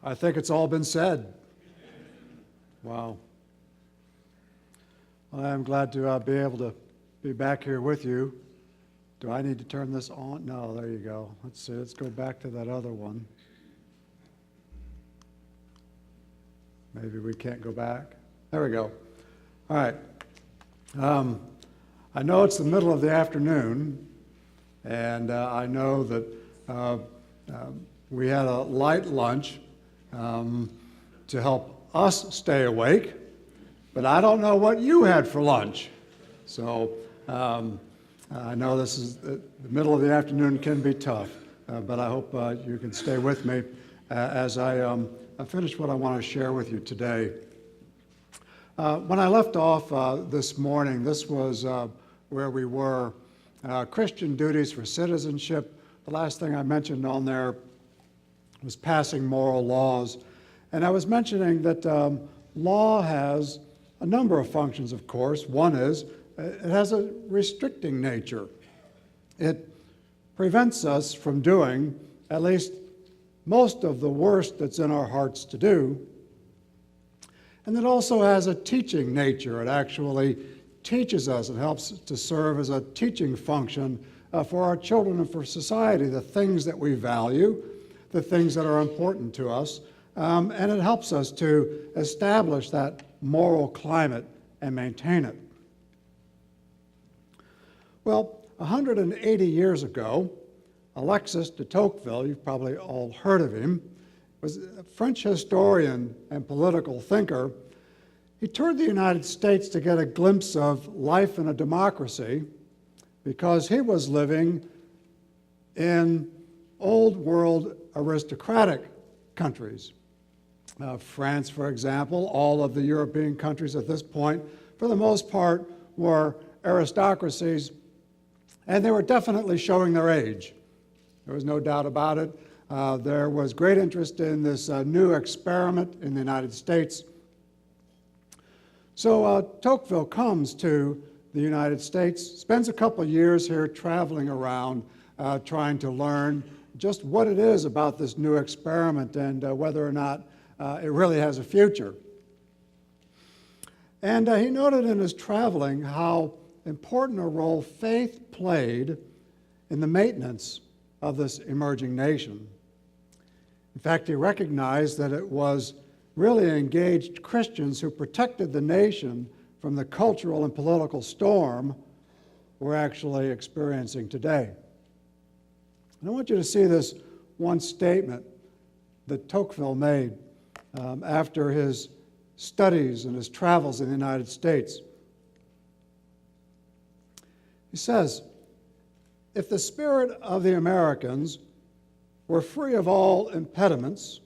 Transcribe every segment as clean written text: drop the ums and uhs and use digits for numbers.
I think it's all been said. Wow. I'm glad to be able to be back here with you. Do I need to turn this on? No, there you go. Let's see. Let's go back to that other one. Maybe we can't go back. There we go. All right. I know it's the middle of the afternoon, and I know that we had a light lunch to help us stay awake, but I don't know what you had for lunch. So I know this is the middle of the afternoon can be tough, but I hope you can stay with me as I finish what I want to share with you today. When I left off this morning, this was where we were, Christian duties for citizenship. The last thing I mentioned on there was passing moral laws. And I was mentioning that law has a number of functions, of course. One is it has a restricting nature. It prevents us from doing at least most of the worst that's in our hearts to do. And it also has a teaching nature. It actually teaches us. It helps to serve as a teaching function for our children and for society, the things that we value, the things that are important to us. And it helps us to establish that moral climate and maintain it. Well, 180 years ago, Alexis de Tocqueville, you've probably all heard of him, was a French historian and political thinker. He toured the United States to get a glimpse of life in a democracy because he was living in old world aristocratic countries. France, for example, all of the European countries at this point, for the most part, were aristocracies, and they were definitely showing their age. There was no doubt about it. There was great interest in this new experiment in the United States. So Tocqueville comes to the United States, spends a couple of years here traveling around, trying to learn just what it is about this new experiment and whether or not it really has a future. And he noted in his traveling how important a role faith played in the maintenance of this emerging nation. In fact, he recognized that it was really engaged Christians who protected the nation from the cultural and political storm we're actually experiencing today. And I want you to see this one statement that Tocqueville made after his studies and his travels in the United States. He says, "If the spirit of the Americans were free of all impediments,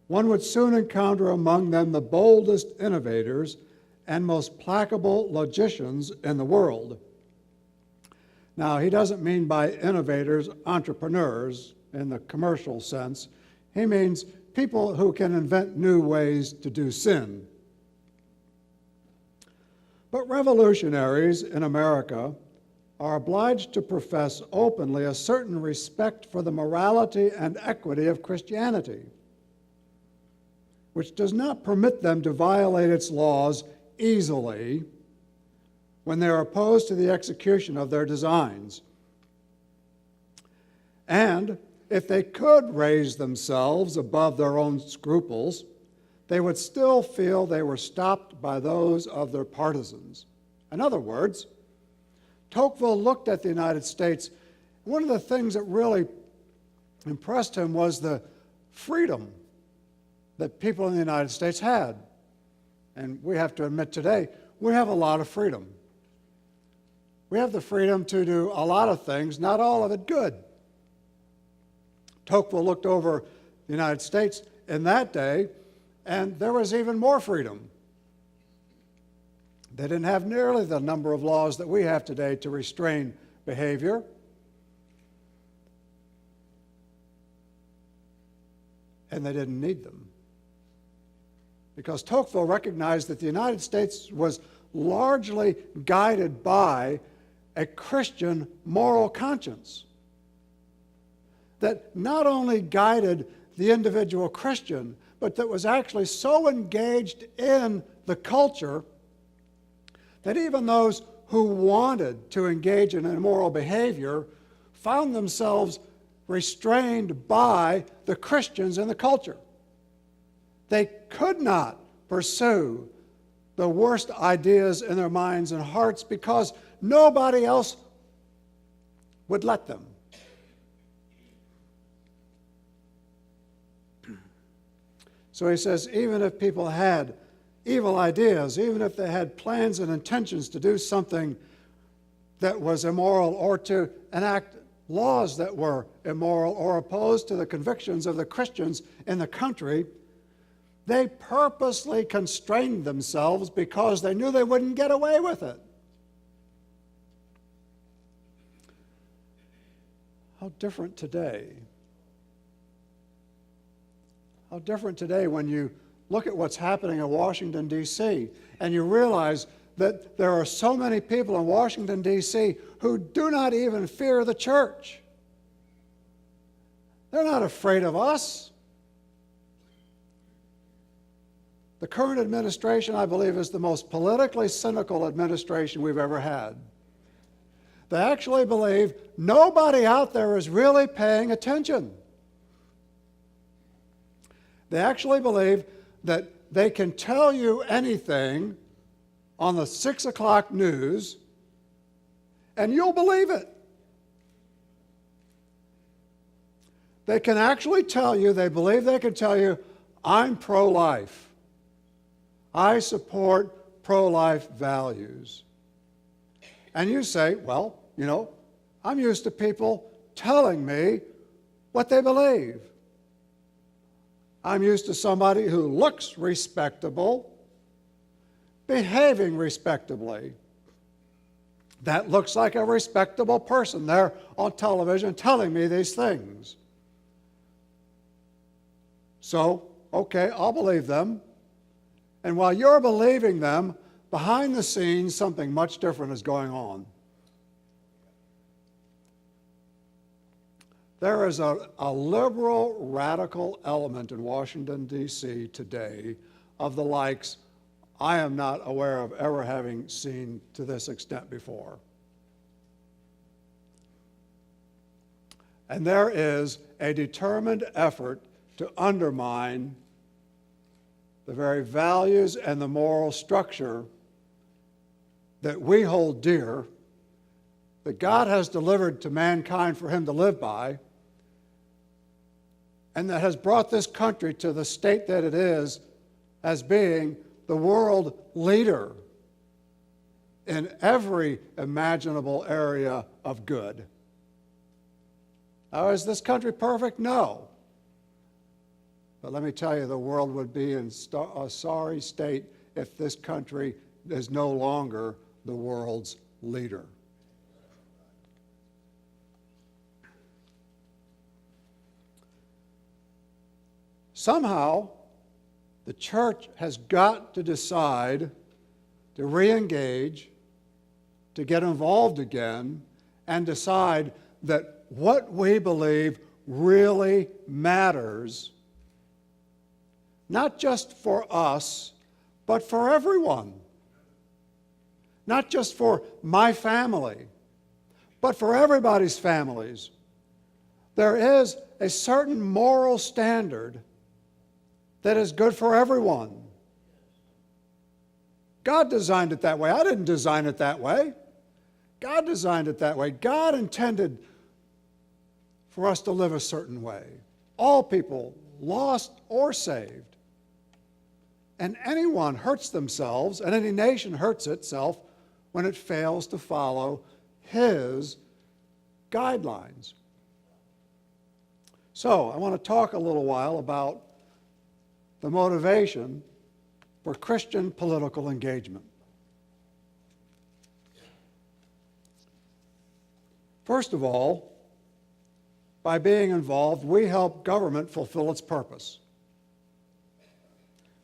one would soon encounter among them the boldest innovators and most placable logicians in the world." Now, he doesn't mean by innovators, entrepreneurs in the commercial sense. He means people who can invent new ways to do sin. But revolutionaries in America are obliged to profess openly a certain respect for the morality and equity of Christianity, which does not permit them to violate its laws easily when they are opposed to the execution of their designs. And if they could raise themselves above their own scruples, they would still feel they were stopped by those of their partisans. In other words, Tocqueville looked at the United States. One of the things that really impressed him was the freedom that people in the United States had. And we have to admit today, we have a lot of freedom. We have the freedom to do a lot of things, not all of it good. Tocqueville looked over the United States in that day, and there was even more freedom. They didn't have nearly the number of laws that we have today to restrain behavior. And they didn't need them. Because Tocqueville recognized that the United States was largely guided by a Christian moral conscience that not only guided the individual Christian, but that was actually so engaged in the culture that even those who wanted to engage in immoral behavior found themselves restrained by the Christians in the culture. They could not pursue the worst ideas in their minds and hearts because nobody else would let them. So he says, even if people had evil ideas, even if they had plans and intentions to do something that was immoral or to enact laws that were immoral or opposed to the convictions of the Christians in the country, they purposely constrained themselves because they knew they wouldn't get away with it. How different today. How different today when you look at what's happening in Washington, D.C., and you realize that there are so many people in Washington, D.C. who do not even fear the church. They're not afraid of us. The current administration, I believe, is the most politically cynical administration we've ever had. They actually believe nobody out there is really paying attention. They actually believe that they can tell you anything on the 6 o'clock news, and you'll believe it. They can actually tell you, they believe they can tell you, I'm pro-life. I support pro-life values. And you say, well, you know, I'm used to people telling me what they believe. I'm used to somebody who looks respectable, behaving respectably. That looks like a respectable person. They're on television telling me these things. So, okay, I'll believe them. And while you're believing them, behind the scenes, something much different is going on. There is a liberal, radical element in Washington, D.C. today of the likes I am not aware of ever having seen to this extent before. And there is a determined effort to undermine the very values and the moral structure that we hold dear, that God has delivered to mankind for him to live by, and that has brought this country to the state that it is as being the world leader in every imaginable area of good. Now, is this country perfect? No. But let me tell you, the world would be in a sorry state if this country is no longer the world's leader. Somehow, the church has got to decide to re-engage, to get involved again, and decide that what we believe really matters, not just for us, but for everyone. Not just for my family, but for everybody's families. There is a certain moral standard that is good for everyone. God designed it that way. I didn't design it that way. God designed it that way. God intended for us to live a certain way. All people, lost or saved. And anyone hurts themselves, and any nation hurts itself when it fails to follow his guidelines. So, I want to talk a little while about the motivation for Christian political engagement. First of all, by being involved, we help government fulfill its purpose.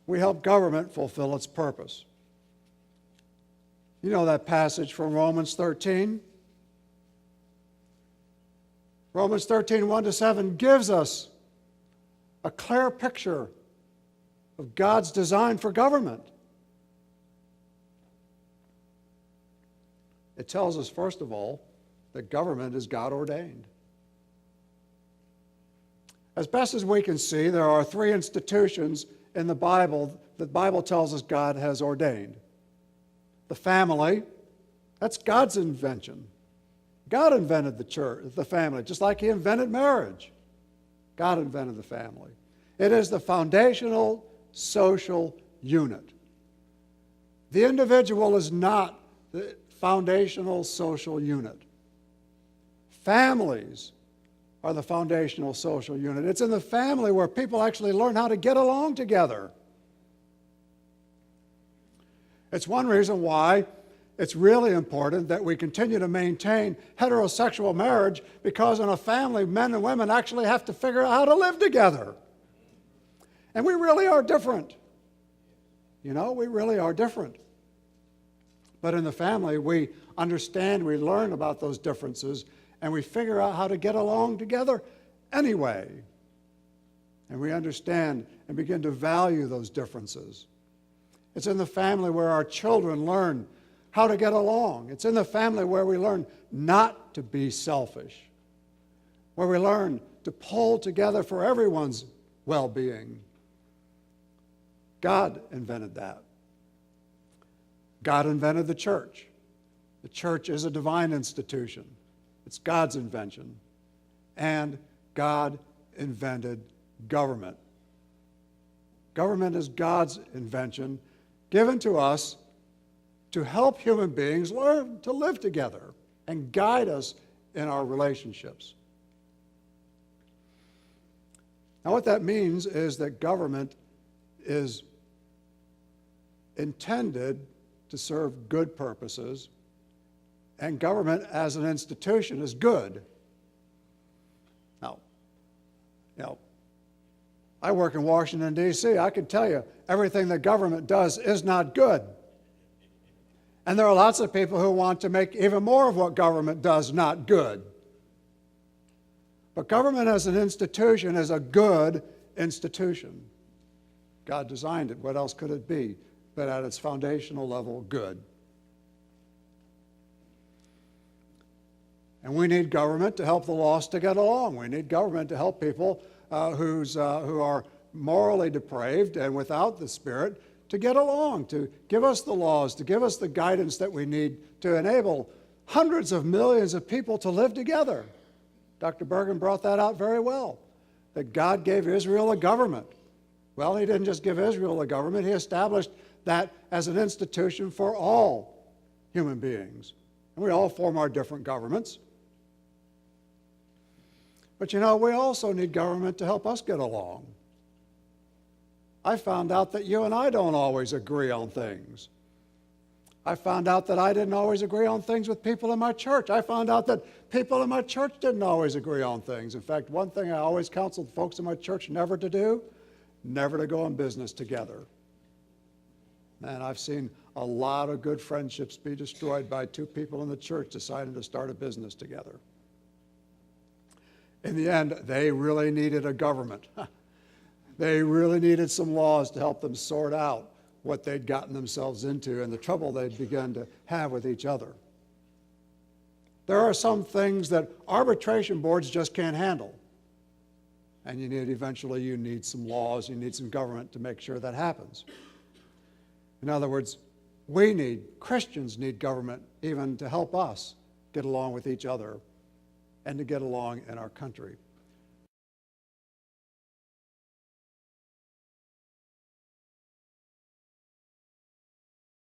We help government fulfill its purpose. You know that passage from Romans 13? Romans 13, 1-7 gives us a clear picture of God's design for government. It tells us, first of all, that government is God ordained. As best as we can see, there are three institutions in the Bible that the Bible tells us God has ordained. The family, that's God's invention. God invented the church, the family, just like He invented marriage. God invented the family. It is the foundational social unit. The individual is not the foundational social unit. Families are the foundational social unit. It's in the family where people actually learn how to get along together. It's one reason why it's really important that we continue to maintain heterosexual marriage, because in a family, men and women actually have to figure out how to live together. And we really are different. You know, we really are different. But in the family, we understand, we learn about those differences, and we figure out how to get along together anyway. And we understand and begin to value those differences. It's in the family where our children learn how to get along. It's in the family where we learn not to be selfish, where we learn to pull together for everyone's well-being. God invented that. God invented the church. The church is a divine institution. It's God's invention. And God invented government. Government is God's invention, given to us to help human beings learn to live together and guide us in our relationships. Now, what that means is that government is intended to serve good purposes, and government as an institution is good. Now, I work in Washington, D.C. I can tell you everything that government does is not good. And there are lots of people who want to make even more of what government does not good. But government as an institution is a good institution. God designed it. What else could it be but at its foundational level, good? And we need government to help the lost to get along. We need government to help people who are morally depraved and without the Spirit to get along, to give us the laws, to give us the guidance that we need to enable hundreds of millions of people to live together. Dr. Bergen brought that out very well, that God gave Israel a government. Well, He didn't just give Israel a government, He established that as an institution for all human beings. And we all form our different governments. But we also need government to help us get along. I found out that you and I don't always agree on things. I found out that I didn't always agree on things with people in my church. I found out that people in my church didn't always agree on things. In fact, one thing I always counseled folks in my church never to do, never to go in business together. And I've seen a lot of good friendships be destroyed by two people in the church deciding to start a business together. In the end, they really needed a government. They really needed some laws to help them sort out what they'd gotten themselves into and the trouble they'd begun to have with each other. There are some things that arbitration boards just can't handle. And eventually you need some laws, you need some government to make sure that happens. In other words, Christians need government even to help us get along with each other and to get along in our country.